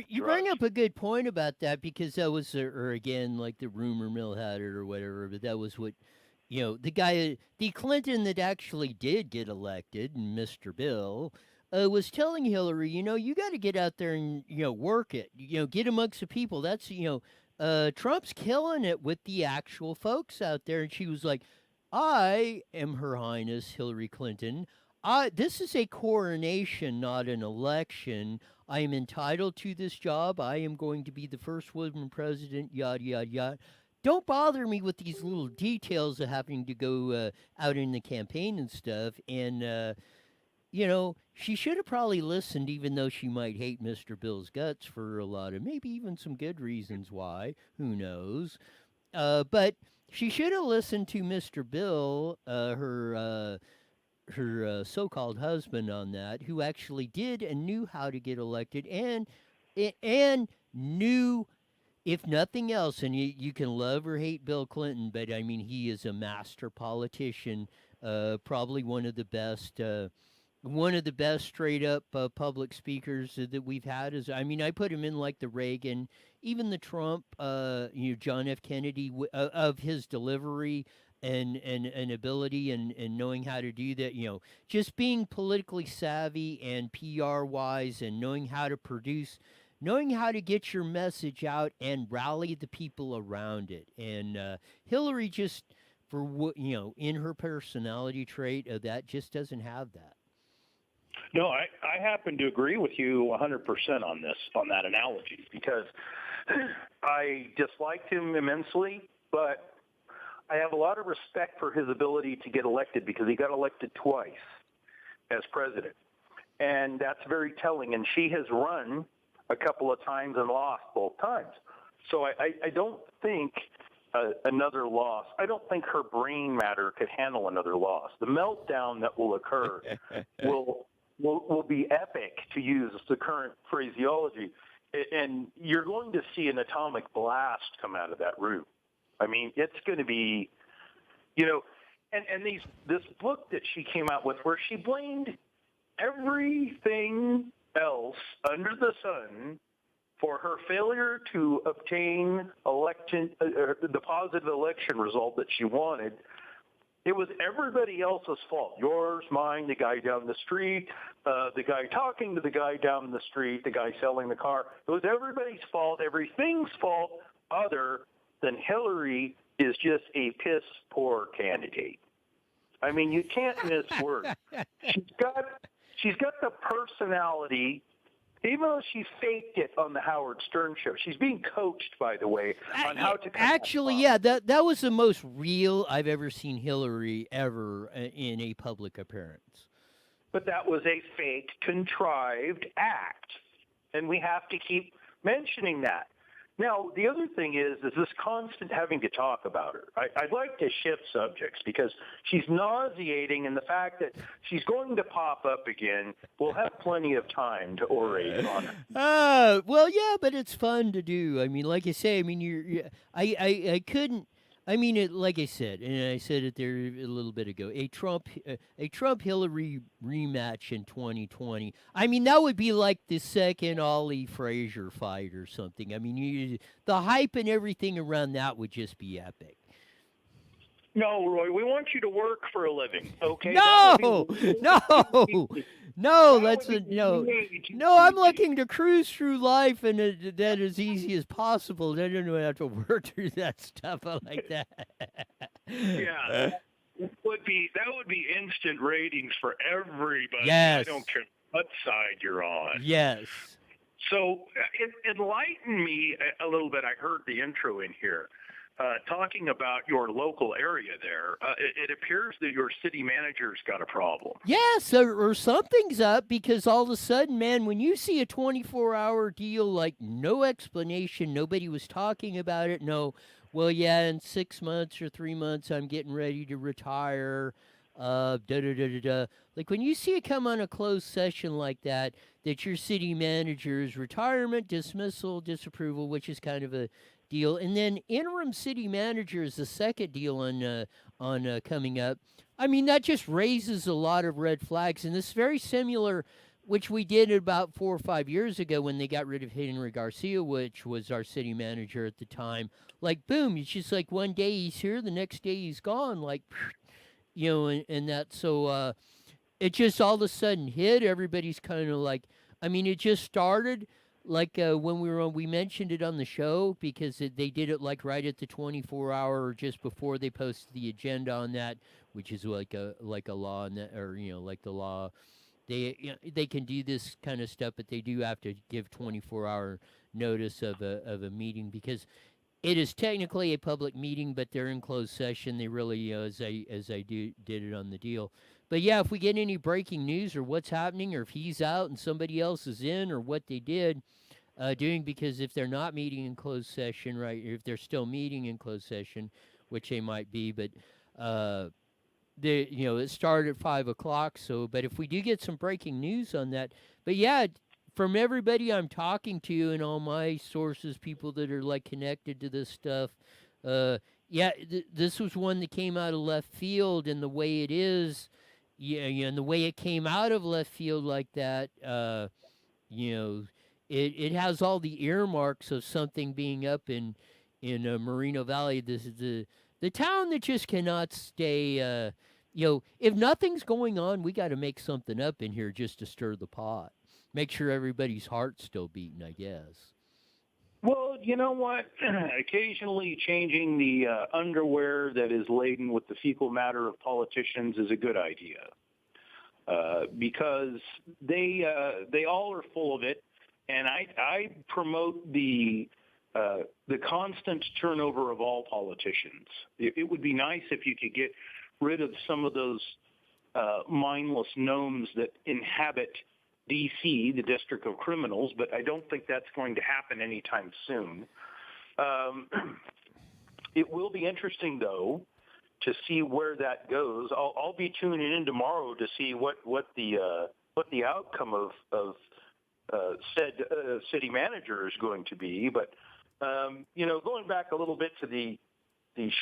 you bring up a good point about that, because that was, or again, like the rumor mill had it or whatever, but that was what, the guy, the Clinton that actually did get elected, Mr. Bill, was telling Hillary, you got to get out there and, work it, get amongst the people. That's, Trump's killing it with the actual folks out there. And she was like, I am Her Highness Hillary Clinton. This is a coronation, not an election. I am entitled to this job. I am going to be the first woman president, yada, yada, yada. Don't bother me with these little details of having to go out in the campaign and stuff. And, she should have probably listened, even though she might hate Mr. Bill's guts for a lot of, maybe even some good reasons why. Who knows? But she should have listened to Mr. Bill, her so-called husband on that, who actually did and knew how to get elected, and knew, if nothing else, and you can love or hate Bill Clinton, but I mean, he is a master politician, probably one of the best straight up public speakers that we've had. I put him in like the Reagan, even the Trump, John F. Kennedy, of his delivery and ability and knowing how to do that, just being politically savvy and PR wise, and knowing how to produce, knowing how to get your message out and rally the people around it. And Hillary just, for what, in her personality trait, that just doesn't have that. No, I happen to agree with you 100% on that analogy, because I disliked him immensely, but I have a lot of respect for his ability to get elected, because he got elected twice as president. And that's very telling. And she has run a couple of times and lost both times. So I don't think another loss, I don't think her brain matter could handle another loss. The meltdown that will occur will be epic, to use the current phraseology. and you're going to see an atomic blast come out of that room. I mean, it's going to be, and this book that she came out with where she blamed everything else under the sun for her failure to obtain the positive election result that she wanted. It was everybody else's fault. Yours, mine, the guy down the street, the guy talking to the guy down the street, the guy selling the car. It was everybody's fault, everything's fault other than Hillary is just a piss poor candidate. I mean, you can't miss words. She's got the personality. Even though she faked it on the Howard Stern show, she's being coached, by the way, on how to. Actually, yeah, that was the most real I've ever seen Hillary ever in a public appearance. But that was a fake, contrived act, and we have to keep mentioning that. Now, the other thing is this constant having to talk about her. I'd like to shift subjects because she's nauseating, and the fact that she's going to pop up again, we'll have plenty of time to orate on her. Well, yeah, but it's fun to do. I mean, like I say, I mean, I couldn't. I mean, like I said, and I said it there a little bit ago. A Trump Hillary rematch in 2020. I mean, that would be like the second Ollie Frazier fight or something. I mean, the hype and everything around that would just be epic. No, Roy, we want you to work for a living, okay? No, no, that's no. I'm looking to cruise through life and that as easy as possible. I don't have to work through that stuff. I like that. Yeah, that would be instant ratings for everybody. Yes. I don't care what side you're on. Yes. So enlighten me a little bit. I heard the intro in here. Talking about your local area there, it appears that your city manager's got a problem. Yes, or something's up because all of a sudden, man, when you see a 24-hour deal, like no explanation, nobody was talking about it. No, well, yeah, in 6 months or 3 months, I'm getting ready to retire. Like when you see it come on a closed session like that your city manager's retirement, dismissal, disapproval, which is kind of a deal, and then interim city manager is the second deal on coming up. I mean, that just raises a lot of red flags, and this is very similar, which we did about 4 or 5 years ago when they got rid of Henry Garcia, which was our city manager at the time. Like, boom, it's just like one day he's here, the next day he's gone, like, and that. So it just all of a sudden hit. Everybody's kind of like, I mean, it just started like when we mentioned it on the show because they did it like right at the 24-hour or just before they posted the agenda on that, which is like a law on that, or like the law. They can do this kind of stuff, but they do have to give 24-hour notice of a meeting because it is technically a public meeting, but they're in closed session. They really, as I did it on the deal. But yeah, if we get any breaking news or what's happening, or if he's out and somebody else is in, or what they did doing, because if they're not meeting in closed session, right, or if they're still meeting in closed session, which they might be, but it started at 5 o'clock. So, but if we do get some breaking news on that, but yeah, from everybody I'm talking to and all my sources, people that are like connected to this stuff, this was one that came out of left field, and the way it is. And the way it came out of left field like that, it has all the earmarks of something being up in Moreno Valley. This is the town that just cannot stay. If nothing's going on, we got to make something up in here just to stir the pot. Make sure everybody's heart's still beating, I guess. Well, you know what? Occasionally changing the underwear that is laden with the fecal matter of politicians is a good idea because they all are full of it, and I promote the constant turnover of all politicians. It would be nice if you could get rid of some of those mindless gnomes that inhabit D.C., the District of Criminals, but I don't think that's going to happen anytime soon. It will be interesting, though, to see where that goes. I'll be tuning in tomorrow to see what the outcome of said city manager is going to be. But going back a little bit to the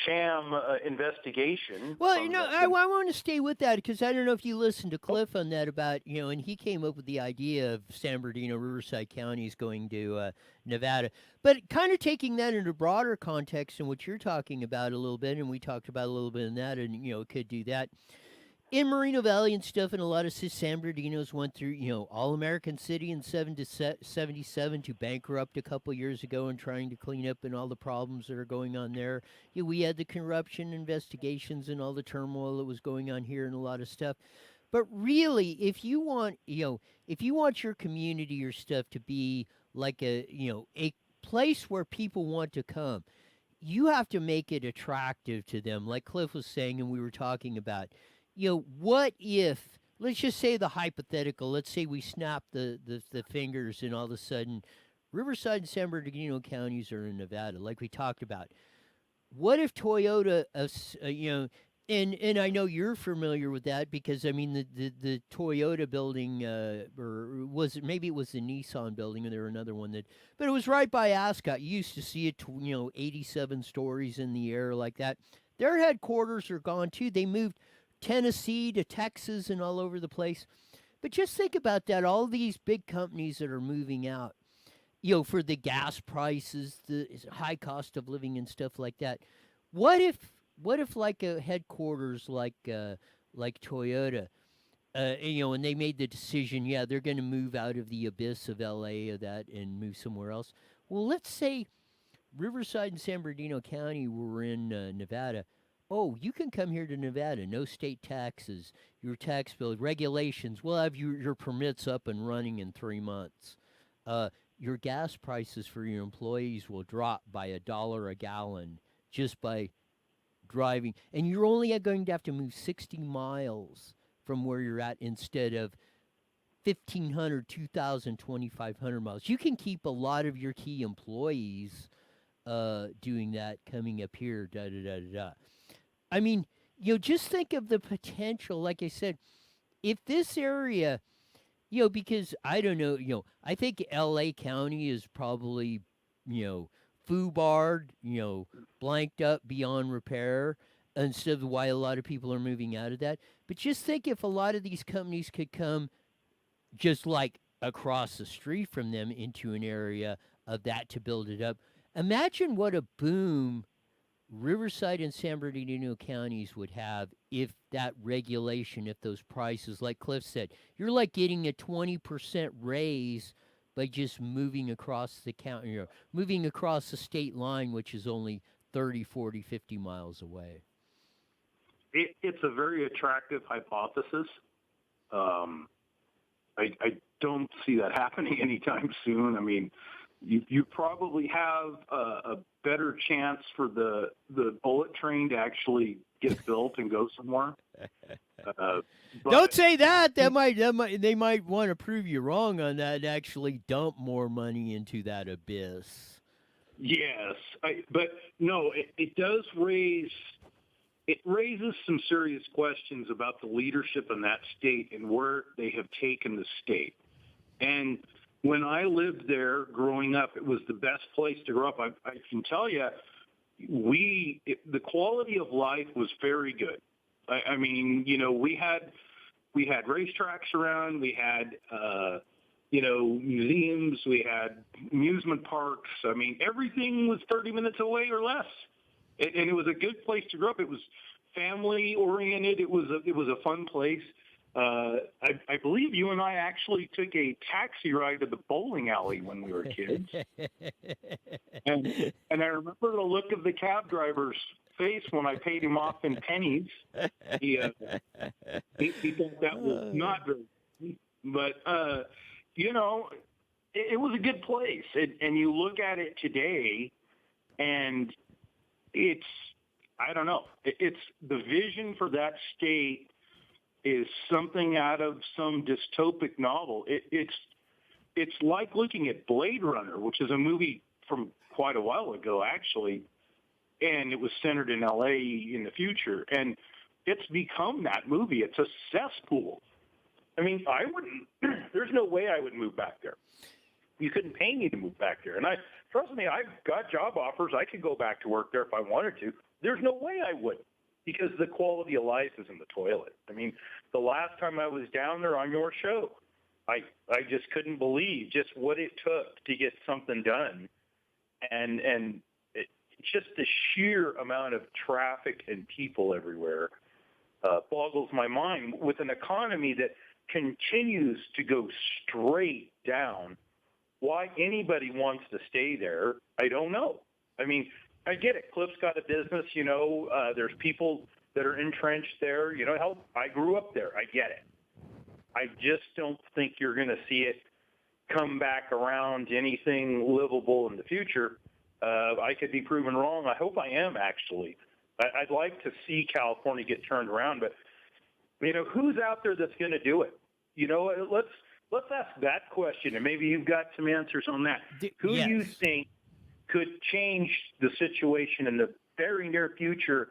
sham investigation. Well, I want to stay with that because I don't know if you listened to Cliff on that about, and he came up with the idea of San Bernardino, Riverside counties going to Nevada. But kind of taking that into broader context and what you're talking about a little bit, and we talked about a little bit in that, and, could do that. In Moreno Valley and stuff, and a lot of San Bernardinos went through, All-American City in 77 to bankrupt a couple years ago and trying to clean up and all the problems that are going on there. We had the corruption investigations and all the turmoil that was going on here and a lot of stuff. But really, if you want your community or stuff to be like a place where people want to come, you have to make it attractive to them, like Cliff was saying and we were talking about. What if, let's just say the hypothetical, let's say we snap the fingers and all of a sudden Riverside and San Bernardino counties are in Nevada, like we talked about. What if Toyota, and I know you're familiar with that because, I mean, the Toyota building, or maybe it was the Nissan building, and there were another one but it was right by Ascot. You used to see it, 87 stories in the air like that. Their headquarters are gone too. They moved Tennessee to Texas and all over the place. But just think about that, all these big companies that are moving out, for the gas prices, the high cost of living and stuff like that. What if like a headquarters like Toyota, and they made the decision, they're going to move out of the abyss of LA of that and move somewhere else. Well, let's say Riverside and San Bernardino County were in Nevada. Oh, you can come here to Nevada, no state taxes, your tax bill, regulations. We'll have your permits up and running in 3 months. Your gas prices for your employees will drop by $1 a gallon just by driving. And you're only going to have to move 60 miles from where you're at instead of 1,500, 2,000, 2,500 miles. You can keep a lot of your key employees doing that, coming up here, da-da-da-da-da. I mean, just think of the potential. Like I said, if this area, because I don't know, I think L.A. County is probably, foobarred, blanked up beyond repair, instead of why a lot of people are moving out of that. But just think if a lot of these companies could come just like across the street from them into an area of that to build it up. Imagine what a boom Riverside and San Bernardino counties would have if that regulation, if those prices, like Cliff said, you're like getting a 20% raise by just moving across the county, moving across the state line, which is only 30, 40, 50 miles away. It's a very attractive hypothesis. I don't see that happening anytime soon. I mean, you probably have a better chance for the bullet train to actually get built and go somewhere. Don't say that. They might want to prove you wrong on that and actually dump more money into that abyss. Yes, but no, it does raise. It raises some serious questions about the leadership in that state and where they have taken the state. And when I lived there growing up, it was the best place to grow up. I can tell you, the quality of life was very good. I mean, we had racetracks around, we had, museums, we had amusement parks. I mean, everything was 30 minutes away or less. And it was a good place to grow up. It was family oriented. It was a fun place. I believe you and I actually took a taxi ride to the bowling alley when we were kids. and I remember the look of the cab driver's face when I paid him off in pennies. He thought that was not very, but it was a good place. And you look at it today, and I don't know. It's the vision for that state is something out of some dystopic novel. It's like looking at Blade Runner, which is a movie from quite a while ago, actually, and it was centered in L.A. in the future. And it's become that movie. It's a cesspool. I mean, I wouldn't. There's no way I would move back there. You couldn't pay me to move back there. And trust me, I've got job offers. I could go back to work there if I wanted to. There's no way I would, because the quality of life is in the toilet. I mean, the last time I was down there on your show, I just couldn't believe just what it took to get something done. And just the sheer amount of traffic and people everywhere boggles my mind, with an economy that continues to go straight down. Why anybody wants to stay there, I don't know. I mean, I get it. Cliff's got a business, there's people that are entrenched there. Hell, I grew up there. I get it. I just don't think you're going to see it come back around to anything livable in the future. I could be proven wrong. I hope I am, actually. I'd like to see California get turned around, but who's out there that's going to do it? Let's ask that question, and maybe you've got some answers on that. Who yes. do you think could change the situation in the very near future?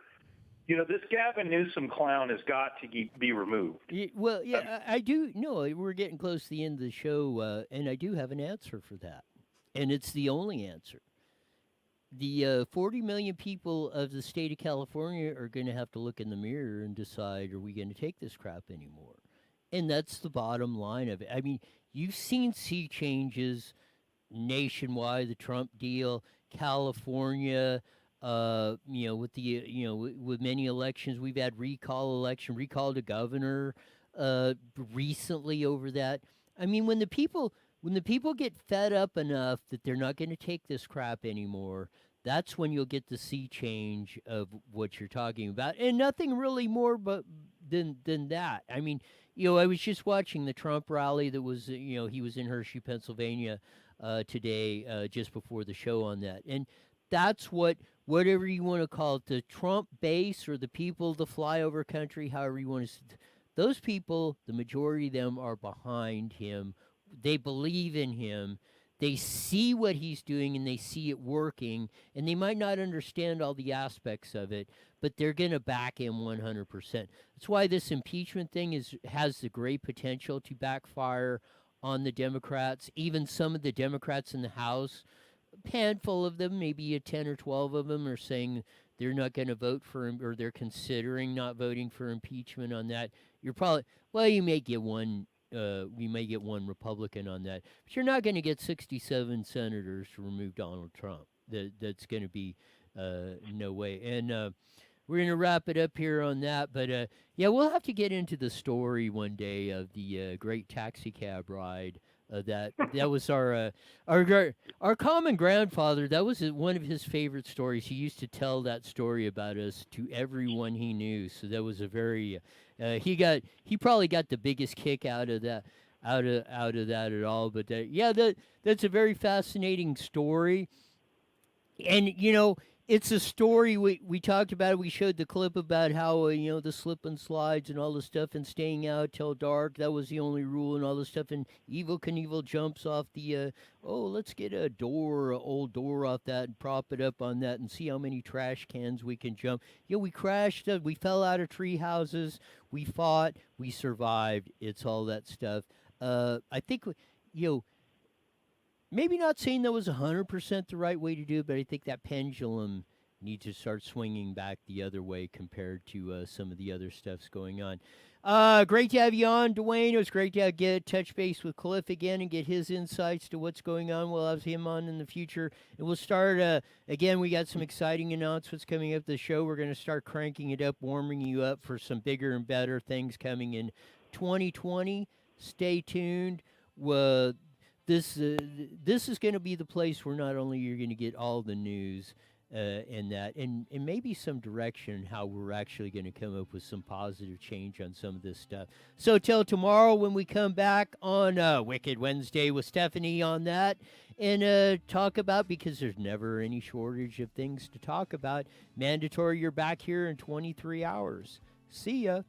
This Gavin Newsom clown has got to be removed. Well, yeah, I do. No, we're getting close to the end of the show, and I do have an answer for that, and it's the only answer. The 40 million people of the state of California are going to have to look in the mirror and decide, are we going to take this crap anymore? And that's the bottom line of it. I mean, you've seen sea changes nationwide, the Trump deal, California, with the, with many elections. We've had recall to governor recently over that. I mean, when the people get fed up enough that they're not going to take this crap anymore, that's when you'll get the sea change of what you're talking about. And nothing really more than that. I mean, I was just watching the Trump rally that was, he was in Hershey, Pennsylvania today, just before the show on that. And that's whatever you want to call it, the Trump base or the people, the flyover country, however you want to, those people, the majority of them are behind him. They believe in him. They see what he's doing and they see it working, and they might not understand all the aspects of it, but they're going to back him 100%. That's why this impeachment thing has the great potential to backfire on the Democrats. Even some of the Democrats in the House, a handful of them, maybe 10 or 12 of them, are saying they're not going to vote for him, or they're considering not voting for impeachment on that. You may get one. We may get one Republican on that, but you're not going to get 67 senators to remove Donald Trump. That's going to be no way. And we're going to wrap it up here on that. But we'll have to get into the story one day of the great taxi cab ride. That was our common grandfather. That was one of his favorite stories. He used to tell that story about us to everyone he knew. So that was a very he probably got the biggest kick out of that at all. But that's a very fascinating story, and it's a story we talked about it. We showed the clip about how the slip and slides and all the stuff, and staying out till dark. That was the only rule and all the stuff. And Evel Knievel jumps off the let's get an old door off that and prop it up on that and see how many trash cans we can jump. We crashed. We fell out of tree houses. We fought. We survived. It's all that stuff. I think maybe not saying that was 100% the right way to do it, but I think that pendulum needs to start swinging back the other way compared to some of the other stuff's going on. Great to have you on, Dwayne. It was great to get touch base with Cliff again and get his insights to what's going on. We'll have him on in the future. And we'll start, again, we got some exciting announcements coming up the show. We're going to start cranking it up, warming you up for some bigger and better things coming in 2020. Stay tuned. This is going to be the place where not only you're going to get all the news and maybe some direction how we're actually going to come up with some positive change on some of this stuff. So till tomorrow when we come back on Wicked Wednesday with Stephanie on that, and talk about, because there's never any shortage of things to talk about, mandatory you're back here in 23 hours. See ya.